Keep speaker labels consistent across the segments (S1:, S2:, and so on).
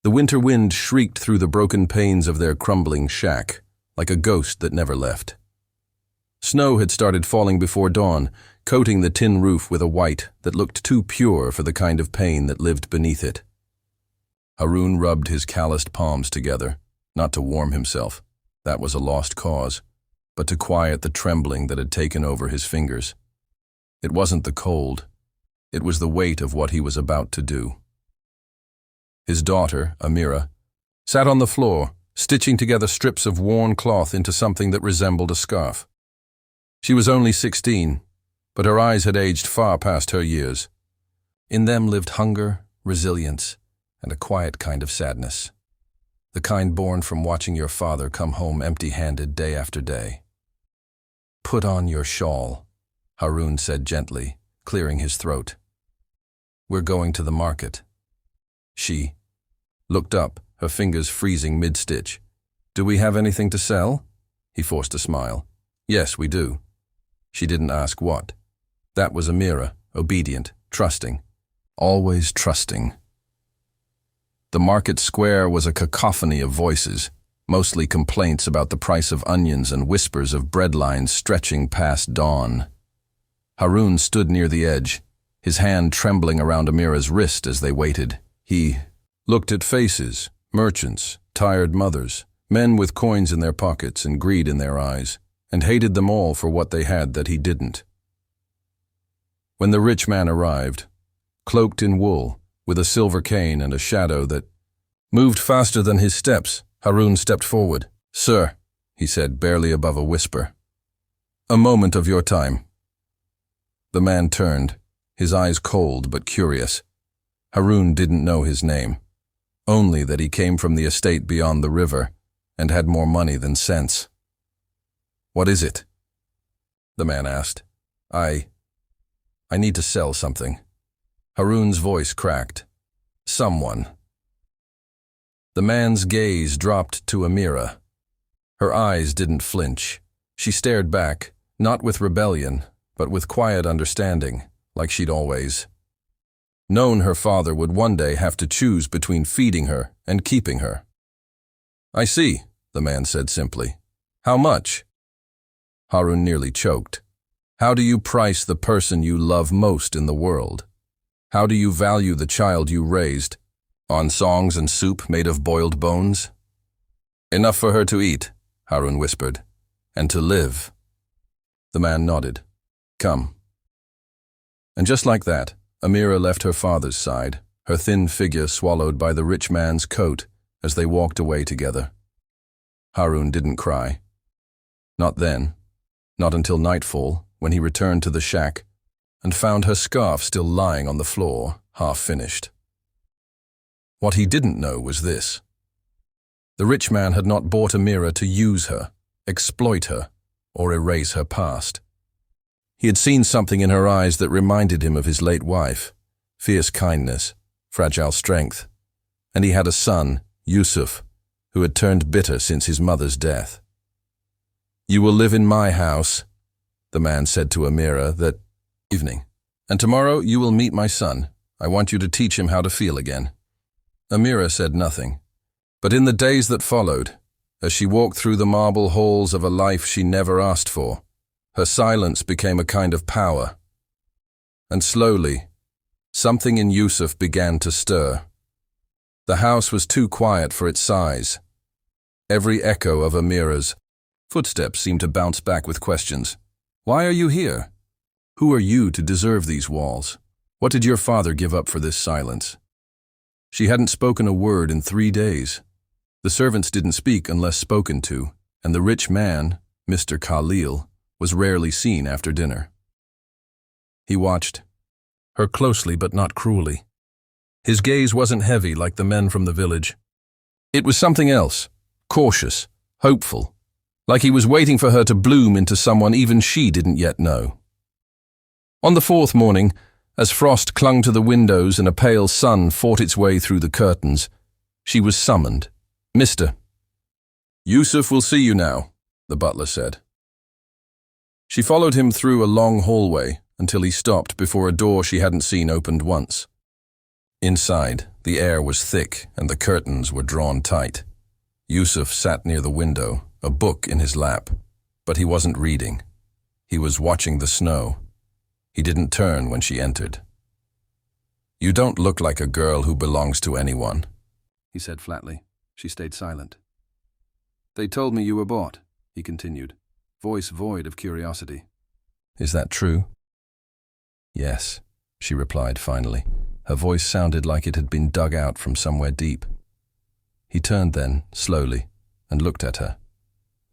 S1: The winter wind shrieked through the broken panes of their crumbling shack, like a ghost that never left. Snow had started falling before dawn, coating the tin roof with a white that looked too pure for the kind of pain that lived beneath it. Haroun rubbed his calloused palms together, not to warm himself, that was a lost cause, but to quiet the trembling that had taken over his fingers. It wasn't the cold, it was the weight of what he was about to do. His daughter, Amira, sat on the floor, stitching together strips of worn cloth into something that resembled a scarf. She was only 16, but her eyes had aged far past her years. In them lived hunger, resilience, and a quiet kind of sadness. The kind born from watching your father come home empty-handed day after day. "Put on your shawl," Haroun said gently, clearing his throat. "We're going to the market." She looked up, her fingers freezing mid-stitch. "Do we have anything to sell?" He forced a smile. "Yes, we do." She didn't ask what. That was Amira, obedient, trusting. Always trusting. The market square was a cacophony of voices, mostly complaints about the price of onions and whispers of bread lines stretching past dawn. Haroun stood near the edge, his hand trembling around Amira's wrist as they waited. He looked at faces, merchants, tired mothers, men with coins in their pockets and greed in their eyes, and hated them all for what they had that he didn't. When the rich man arrived, cloaked in wool, with a silver cane and a shadow that moved faster than his steps, Haroun stepped forward. "Sir," he said, barely above a whisper, "a moment of your time." The man turned, his eyes cold but curious. Haroun didn't know his name, only that he came from the estate beyond the river and had more money than sense. "What is it?" the man asked. I need to sell something." Haroun's voice cracked. "Someone." The man's gaze dropped to Amira. Her eyes didn't flinch. She stared back, not with rebellion, but with quiet understanding, like she'd always known her father would one day have to choose between feeding her and keeping her. "I see," the man said simply. "How much?" Haroun nearly choked. "How do you price the person you love most in the world? How do you value the child you raised? On songs and soup made of boiled bones?" "Enough for her to eat," Haroun whispered, "and to live." The man nodded. "Come." And just like that, Amira left her father's side, her thin figure swallowed by the rich man's coat as they walked away together. Haroun didn't cry. Not then, not until nightfall, when he returned to the shack and found her scarf still lying on the floor, half-finished. What he didn't know was this. The rich man had not bought Amira to use her, exploit her, or erase her past. He had seen something in her eyes that reminded him of his late wife, fierce kindness, fragile strength, and he had a son, Yusuf, who had turned bitter since his mother's death. "You will live in my house," the man said to Amira that evening, "and tomorrow you will meet my son. I want you to teach him how to feel again." Amira said nothing, but in the days that followed, as she walked through the marble halls of a life she never asked for, her silence became a kind of power. And slowly, something in Yusuf began to stir. The house was too quiet for its size. Every echo of Amira's footsteps seemed to bounce back with questions. "Why are you here? Who are you to deserve these walls? What did your father give up for this silence?" She hadn't spoken a word in 3 days. The servants didn't speak unless spoken to, and the rich man, Mr. Khalil, was rarely seen after dinner. He watched her closely but not cruelly. His gaze wasn't heavy like the men from the village. It was something else, cautious, hopeful, like he was waiting for her to bloom into someone even she didn't yet know. On the 4th morning, as frost clung to the windows and a pale sun fought its way through the curtains, she was summoned. "Mr. Yusuf will see you now," the butler said. She followed him through a long hallway until he stopped before a door she hadn't seen opened once. Inside, the air was thick and the curtains were drawn tight. Yusuf sat near the window, a book in his lap, but he wasn't reading. He was watching the snow. He didn't turn when she entered. "You don't look like a girl who belongs to anyone," he said flatly. She stayed silent. "They told me you were bought," he continued, voice void of curiosity. "Is that true?" "Yes," she replied finally. Her voice sounded like it had been dug out from somewhere deep. He turned then, slowly, and looked at her.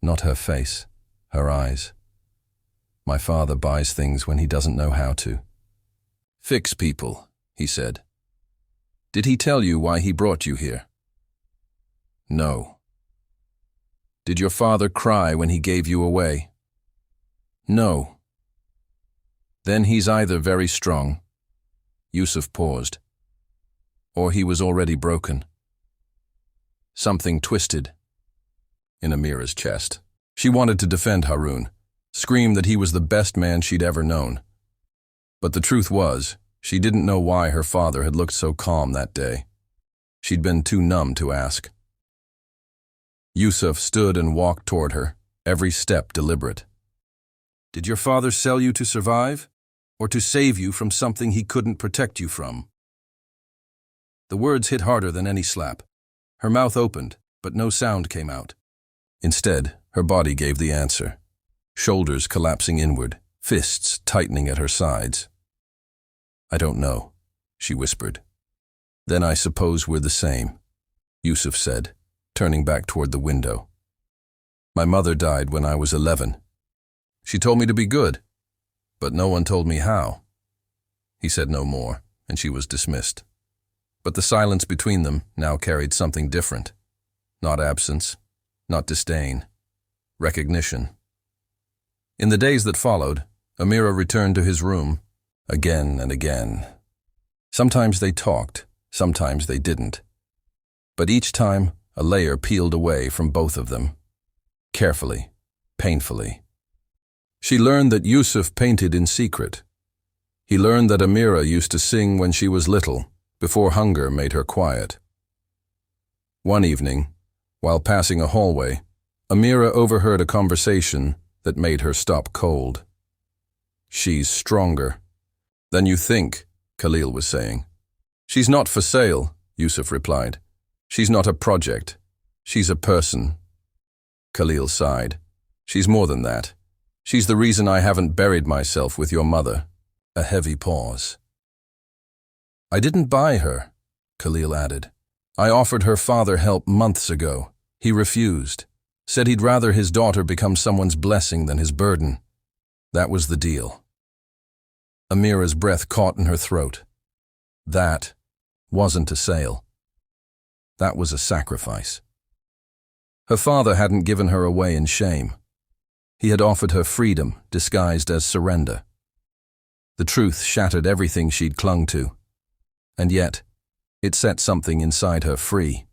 S1: Not her face, her eyes. "My father buys things when he doesn't know how to." "Fix people," he said. "Did he tell you why he brought you here?" "No." "Did your father cry when he gave you away?" "No." "Then he's either very strong," Yusuf paused, "or he was already broken." Something twisted in Amira's chest. She wanted to defend Harun, scream that he was the best man she'd ever known. But the truth was, she didn't know why her father had looked so calm that day. She'd been too numb to ask. Yusuf stood and walked toward her, every step deliberate. "Did your father sell you to survive, or to save you from something he couldn't protect you from?" The words hit harder than any slap. Her mouth opened, but no sound came out. Instead, her body gave the answer, shoulders collapsing inward, fists tightening at her sides. "I don't know," she whispered. "Then I suppose we're the same," Yusuf said, turning back toward the window. "My mother died when I was 11. She told me to be good, but no one told me how." He said no more, and she was dismissed. But the silence between them now carried something different. Not absence, not disdain, recognition. In the days that followed, Amira returned to his room, again and again. Sometimes they talked, sometimes they didn't. But each time, a layer peeled away from both of them. Carefully, painfully. She learned that Yusuf painted in secret. He learned that Amira used to sing when she was little, before hunger made her quiet. One evening, while passing a hallway, Amira overheard a conversation that made her stop cold. "She's stronger than you think," Khalil was saying. "She's not for sale," Yusuf replied. "She's not a project. She's a person." Khalil sighed. "She's more than that. She's the reason I haven't buried myself with your mother." A heavy pause. "I didn't buy her," Khalil added. "I offered her father help months ago. He refused. Said he'd rather his daughter become someone's blessing than his burden. That was the deal." Amira's breath caught in her throat. That wasn't a sale. That was a sacrifice. Her father hadn't given her away in shame. He had offered her freedom disguised as surrender. The truth shattered everything she'd clung to. And yet, it set something inside her free.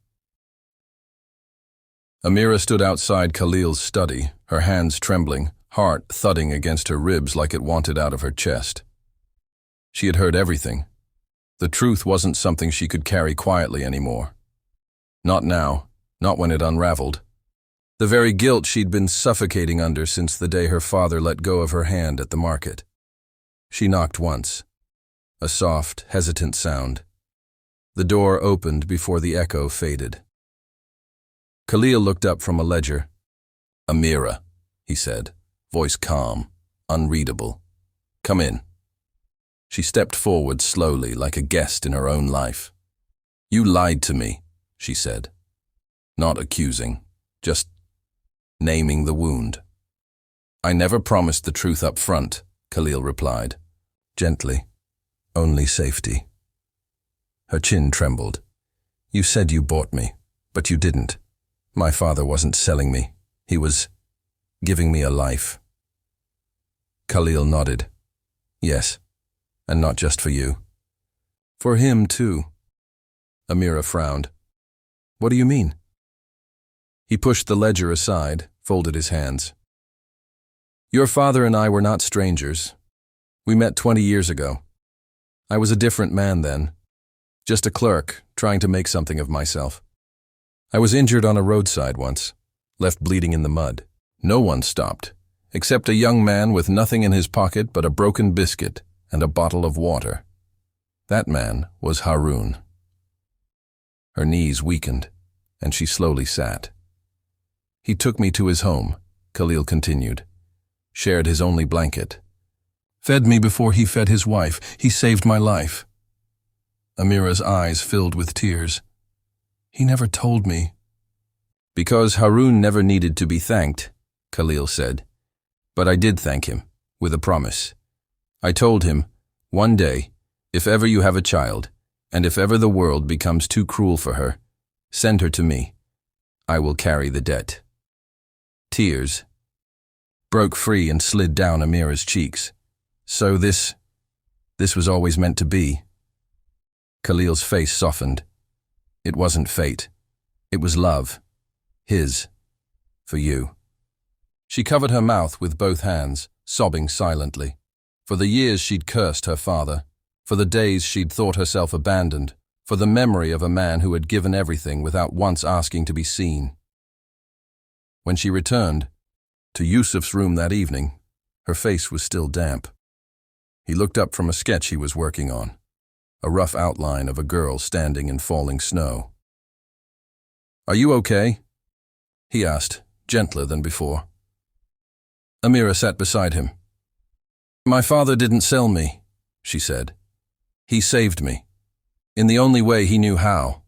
S1: Amira stood outside Khalil's study, her hands trembling, heart thudding against her ribs like it wanted out of her chest. She had heard everything. The truth wasn't something she could carry quietly anymore. Not now, not when it unraveled. The very guilt she'd been suffocating under since the day her father let go of her hand at the market. She knocked once. A soft, hesitant sound. The door opened before the echo faded. Khalil looked up from a ledger. "Amira," he said, voice calm, unreadable. "Come in." She stepped forward slowly, like a guest in her own life. "You lied to me," she said. Not accusing, just naming the wound. "I never promised the truth up front," Khalil replied, gently. "Only safety." Her chin trembled. "You said you bought me, but you didn't. My father wasn't selling me. He was giving me a life." Khalil nodded. "Yes, and not just for you. For him, too." Amira frowned. "What do you mean?" He pushed the ledger aside, folded his hands. "Your father and I were not strangers. We met 20 years ago. I was a different man then. Just a clerk, trying to make something of myself. I was injured on a roadside once, left bleeding in the mud. No one stopped, except a young man with nothing in his pocket but a broken biscuit and a bottle of water. That man was Haroun. Her knees weakened, and she slowly sat. He took me to his home, Khalil continued, shared his only blanket. Fed me before he fed his wife. He saved my life. Amira's eyes filled with tears. He never told me. Because Haroun never needed to be thanked, Khalil said. But I did thank him, with a promise. I told him, one day, if ever you have a child, and if ever the world becomes too cruel for her, send her to me. I will carry the debt. Tears broke free and slid down Amira's cheeks. So this was always meant to be. Khalil's face softened. It wasn't fate. It was love. His. For you. She covered her mouth with both hands, sobbing silently. For the years she'd cursed her father, for the days she'd thought herself abandoned, for the memory of a man who had given everything without once asking to be seen. When she returned to Yusuf's room that evening, her face was still damp. He looked up from a sketch he was working on, a rough outline of a girl standing in falling snow. "Are you okay?" he asked, gentler than before. Amira sat beside him. "My father didn't sell me," she said. "He saved me, in the only way he knew how."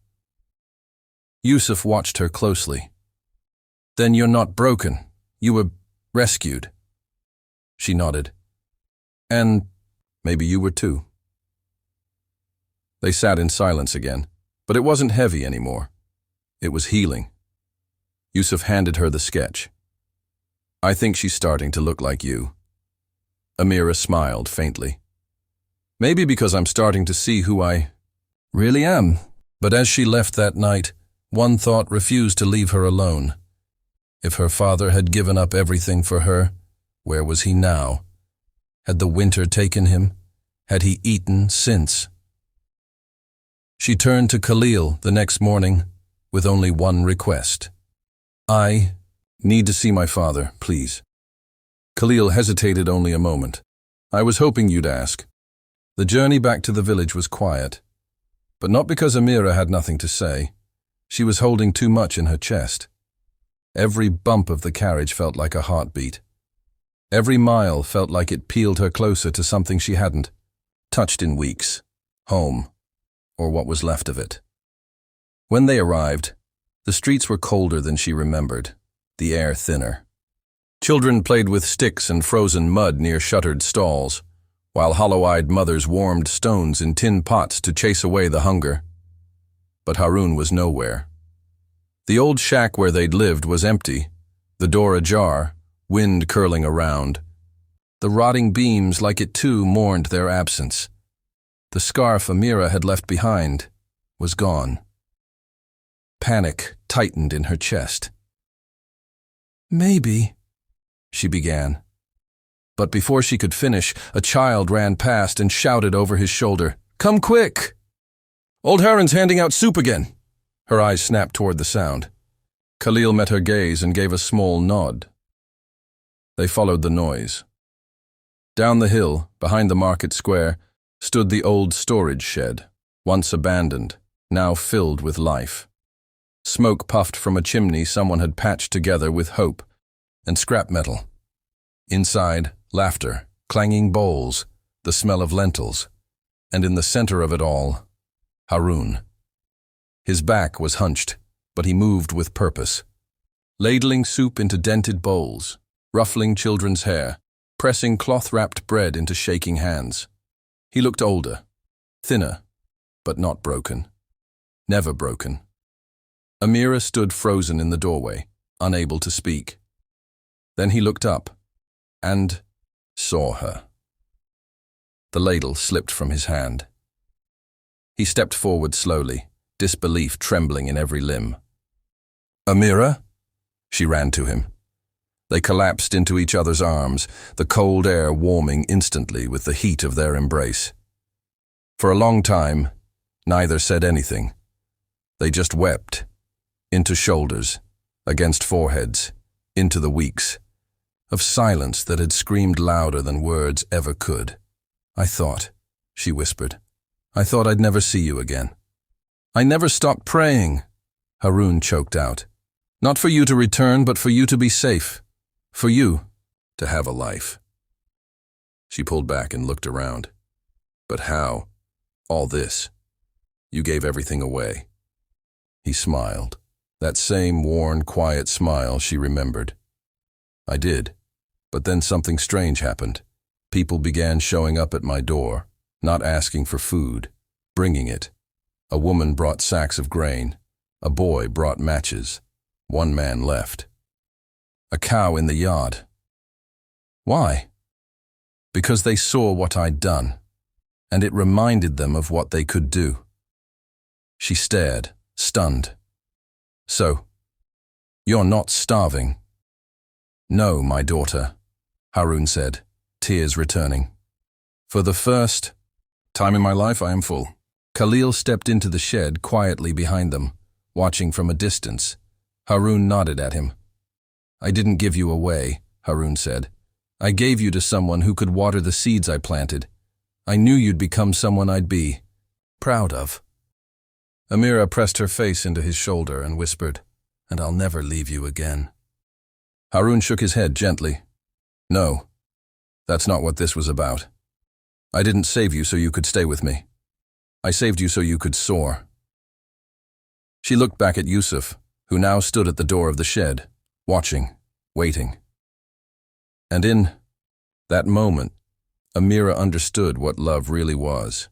S1: Yusuf watched her closely. "Then you're not broken. You were rescued." She nodded. "And maybe you were too." They sat in silence again, but it wasn't heavy anymore. It was healing. Yusuf handed her the sketch. "I think she's starting to look like you." Amira smiled faintly. "Maybe because I'm starting to see who I really am." But as she left that night, one thought refused to leave her alone. If her father had given up everything for her, where was he now? Had the winter taken him? Had he eaten since? She turned to Khalil the next morning with only one request. "I need to see my father, please." Khalil hesitated only a moment. "I was hoping you'd ask." The journey back to the village was quiet, but not because Amira had nothing to say. She was holding too much in her chest. Every bump of the carriage felt like a heartbeat. Every mile felt like it peeled her closer to something she hadn't touched in weeks. Home, or what was left of it. When they arrived, the streets were colder than she remembered, the air thinner. Children played with sticks and frozen mud near shuttered stalls, while hollow-eyed mothers warmed stones in tin pots to chase away the hunger. But Haroun was nowhere. The old shack where they'd lived was empty, the door ajar, wind curling around. The rotting beams, like it too, mourned their absence. The scarf Amira had left behind was gone. Panic tightened in her chest. "Maybe," she began. But before she could finish, a child ran past and shouted over his shoulder, "Come quick! Old Haroun's handing out soup again!" Her eyes snapped toward the sound. Khalil met her gaze and gave a small nod. They followed the noise. Down the hill, behind the market square, stood the old storage shed, once abandoned, now filled with life. Smoke puffed from a chimney someone had patched together with hope and scrap metal. Inside, laughter, clanging bowls, the smell of lentils, and in the center of it all, Haroun. His back was hunched, but he moved with purpose, ladling soup into dented bowls, ruffling children's hair, pressing cloth-wrapped bread into shaking hands. He looked older, thinner, but not broken. Never broken. Amira stood frozen in the doorway, unable to speak. Then he looked up and saw her. The ladle slipped from his hand. He stepped forward slowly, disbelief trembling in every limb. "Amira?" She ran to him. They collapsed into each other's arms, the cold air warming instantly with the heat of their embrace. For a long time, Neither said anything. They just wept. Into shoulders, against foreheads, into the weeks. Of silence that had screamed louder than words ever could. "I thought," she whispered. "I thought I'd never see you again. I never stopped praying," Harun choked out. "Not for you to return, but for you to be safe. For you to have a life." She pulled back and looked around. "But how? All this? You gave everything away." He smiled. That same worn, quiet smile she remembered. "I did. But then something strange happened. People began showing up at my door, not asking for food, bringing it. A woman brought sacks of grain. A boy brought matches. One man left. A cow in the yard. Why? Because they saw what I'd done, and it reminded them of what they could do." She stared, stunned. "So, you're not starving?" "No, my daughter," Harun said, tears returning. "For the first time in my life, I am full." Khalil stepped into the shed quietly behind them, watching from a distance. Harun nodded at him. "I didn't give you away," Harun said. "I gave you to someone who could water the seeds I planted. I knew you'd become someone I'd be proud of." Amira pressed her face into his shoulder and whispered, "And I'll never leave you again." Harun shook his head gently. "No, that's not what this was about. I didn't save you so you could stay with me. I saved you so you could soar." She looked back at Yusuf, who now stood at the door of the shed, watching, waiting. And in that moment, Amira understood what love really was.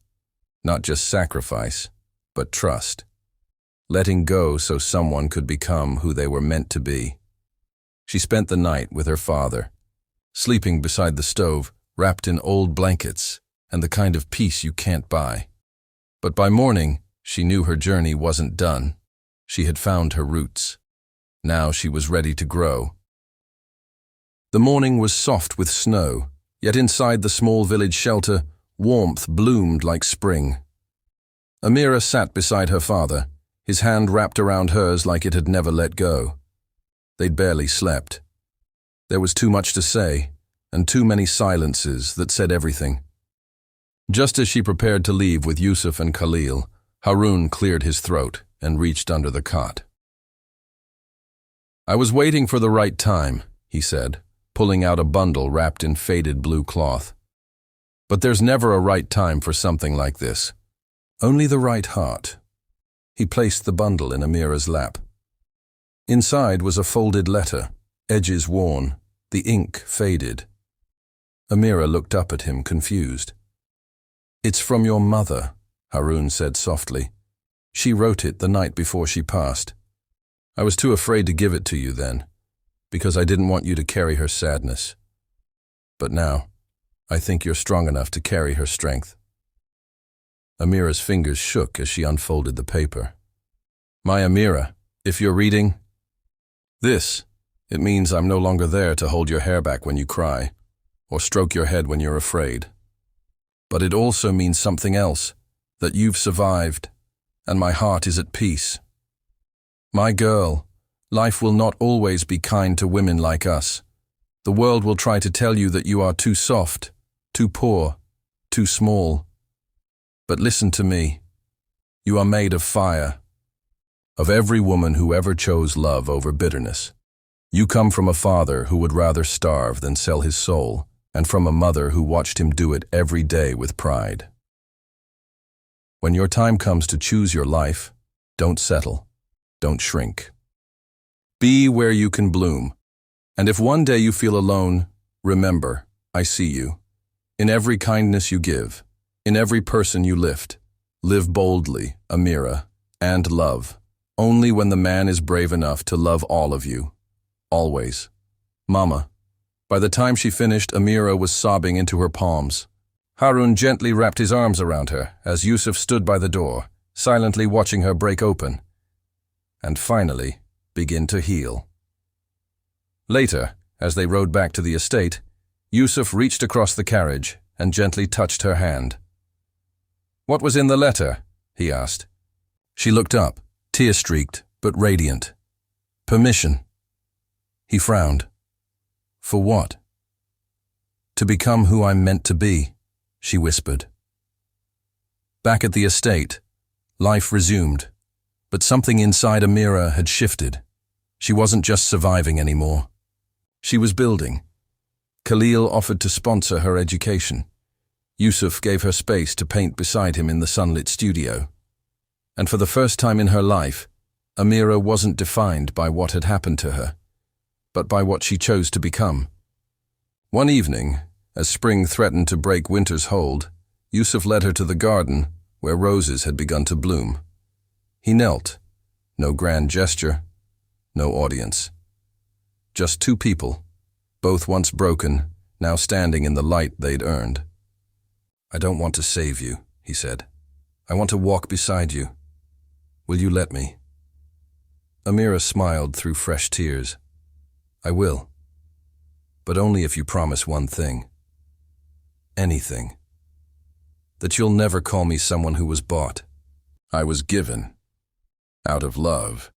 S1: Not just sacrifice, but trust. Letting go so someone could become who they were meant to be. She spent the night with her father, sleeping beside the stove, wrapped in old blankets and the kind of peace you can't buy. But by morning, she knew her journey wasn't done. She had found her roots. Now she was ready to grow. The morning was soft with snow, yet inside the small village shelter, warmth bloomed like spring. Amira sat beside her father, his hand wrapped around hers like it had never let go. They'd barely slept. There was too much to say, and too many silences that said everything. Just as she prepared to leave with Yusuf and Khalil, Harun cleared his throat and reached under the cot. "I was waiting for the right time," he said, pulling out a bundle wrapped in faded blue cloth. "But there's never a right time for something like this. Only the right heart." He placed the bundle in Amira's lap. Inside was a folded letter, edges worn, the ink faded. Amira looked up at him, confused. "It's from your mother," Harun said softly. "She wrote it the night before she passed. I was too afraid to give it to you then, because I didn't want you to carry her sadness. But now, I think you're strong enough to carry her strength." Amira's fingers shook as she unfolded the paper. "My Amira, if you're reading this, it means I'm no longer there to hold your hair back when you cry, or stroke your head when you're afraid. But it also means something else, that you've survived, and my heart is at peace. My girl, life will not always be kind to women like us. The world will try to tell you that you are too soft, too poor, too small. But listen to me. You are made of fire. Of every woman who ever chose love over bitterness. You come from a father who would rather starve than sell his soul, and from a mother who watched him do it every day with pride. When your time comes to choose your life, don't settle, don't shrink. Be where you can bloom. And if one day you feel alone, remember, I see you. In every kindness you give, in every person you lift. Live boldly, Amira, and love. Only when the man is brave enough to love all of you. Always. Mama." By the time she finished, Amira was sobbing into her palms. Harun gently wrapped his arms around her as Yusuf stood by the door, silently watching her break open. And finally, begin to heal. Later, as they rode back to the estate, Yusuf reached across the carriage and gently touched her hand. "What was in the letter?" he asked. She looked up, tear-streaked but radiant. Permission. He frowned. For what? To become who I'm meant to be, she whispered. Back at the estate, life resumed, but something inside Amira had shifted. She wasn't just surviving anymore. She was building. Khalil offered to sponsor her education. Yusuf gave her space to paint beside him in the sunlit studio. And for the first time in her life, Amira wasn't defined by what had happened to her, but by what she chose to become. One evening, as spring threatened to break winter's hold, Yusuf led her to the garden where roses had begun to bloom. He knelt. No grand gesture, no audience. Just two people, both once broken, now standing in the light they'd earned. I don't want to save you, he said. I want to walk beside you. Will you let me? Amira smiled through fresh tears. I will. But only if you promise one thing. Anything. That you'll never call me someone who was bought. I was given. Out of love.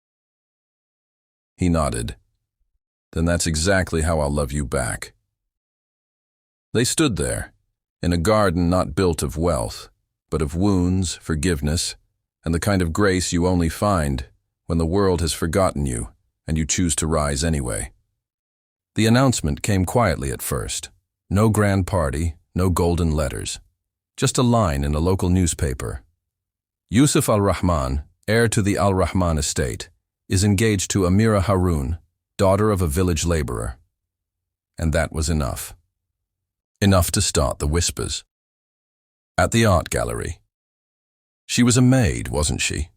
S1: He nodded. Then that's exactly how I'll love you back. They stood there, in a garden not built of wealth, but of wounds, forgiveness, and the kind of grace you only find when the world has forgotten you and you choose to rise anyway. The announcement came quietly at first. No grand party, no golden letters. Just a line in a local newspaper. Yusuf al-Rahman, heir to the al-Rahman estate, is engaged to Amira Harun, daughter of a village laborer. And that was enough. Enough to start the whispers. At the art gallery. She was a maid, wasn't she?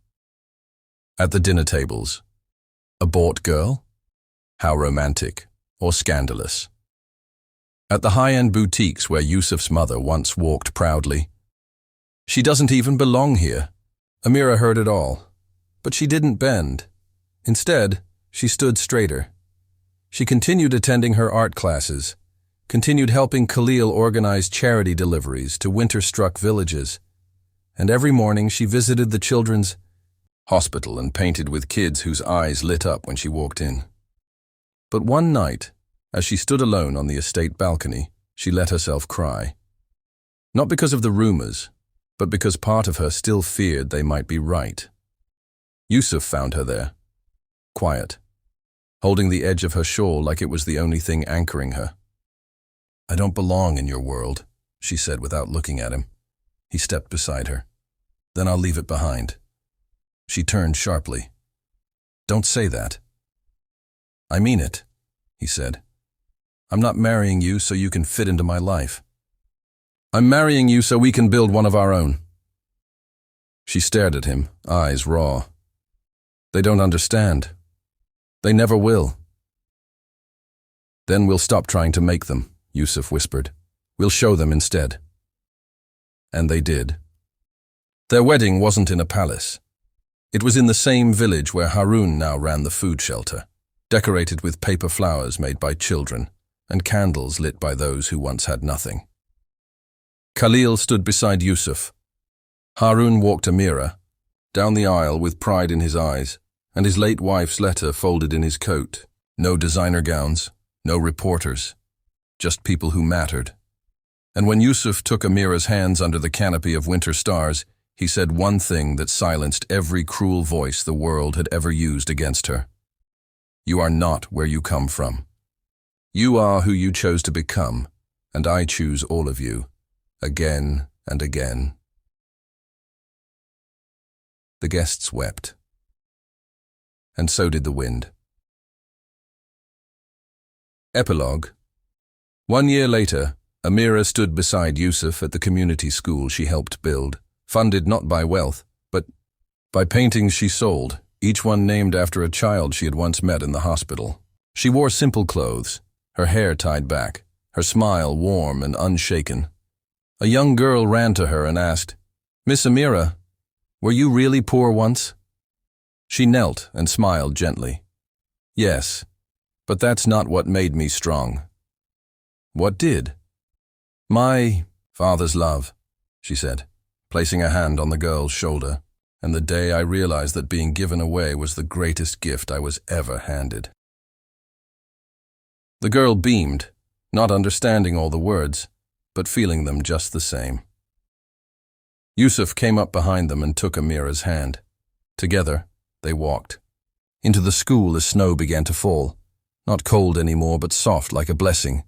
S1: At the dinner tables. A bought girl? How romantic, or scandalous. At the high-end boutiques where Yusuf's mother once walked proudly. She doesn't even belong here. Amira heard it all. But she didn't bend. Instead, she stood straighter. She continued attending her art classes, continued helping Khalil organize charity deliveries to winter-struck villages, and every morning she visited the children's hospital and painted with kids whose eyes lit up when she walked in. But one night, as she stood alone on the estate balcony, she let herself cry. Not because of the rumors, but because part of her still feared they might be right. Yusuf found her there, quiet, holding the edge of her shawl like it was the only thing anchoring her. I don't belong in your world, she said without looking at him. He stepped beside her. Then I'll leave it behind. She turned sharply. Don't say that. I mean it, he said. I'm not marrying you so you can fit into my life. I'm marrying you so we can build one of our own. She stared at him, eyes raw. They don't understand. They never will. Then we'll stop trying to make them, Yusuf whispered. We'll show them instead. And they did. Their wedding wasn't in a palace. It was in the same village where Harun now ran the food shelter, decorated with paper flowers made by children and candles lit by those who once had nothing. Khalil stood beside Yusuf. Harun walked Amira down the aisle with pride in his eyes, and his late wife's letter folded in his coat. No designer gowns, no reporters, just people who mattered. And when Yusuf took Amira's hands under the canopy of winter stars, he said one thing that silenced every cruel voice the world had ever used against her. You are not where you come from. You are who you chose to become, and I choose all of you, again and again. The guests wept. And so did the wind. Epilogue. 1 year later, Amira stood beside Yusuf at the community school she helped build, funded not by wealth, but by paintings she sold, each one named after a child she had once met in the hospital. She wore simple clothes, her hair tied back, her smile warm and unshaken. A young girl ran to her and asked, "Miss Amira, were you really poor once?" She knelt and smiled gently. "Yes, but that's not what made me strong." "What did?" "My father's love," she said, placing a hand on the girl's shoulder. and the day I realized that being given away was the greatest gift I was ever handed. The girl beamed, not understanding all the words, but feeling them just the same. Yusuf came up behind them and took Amira's hand. Together, they walked into the school as snow began to fall, not cold anymore but soft like a blessing.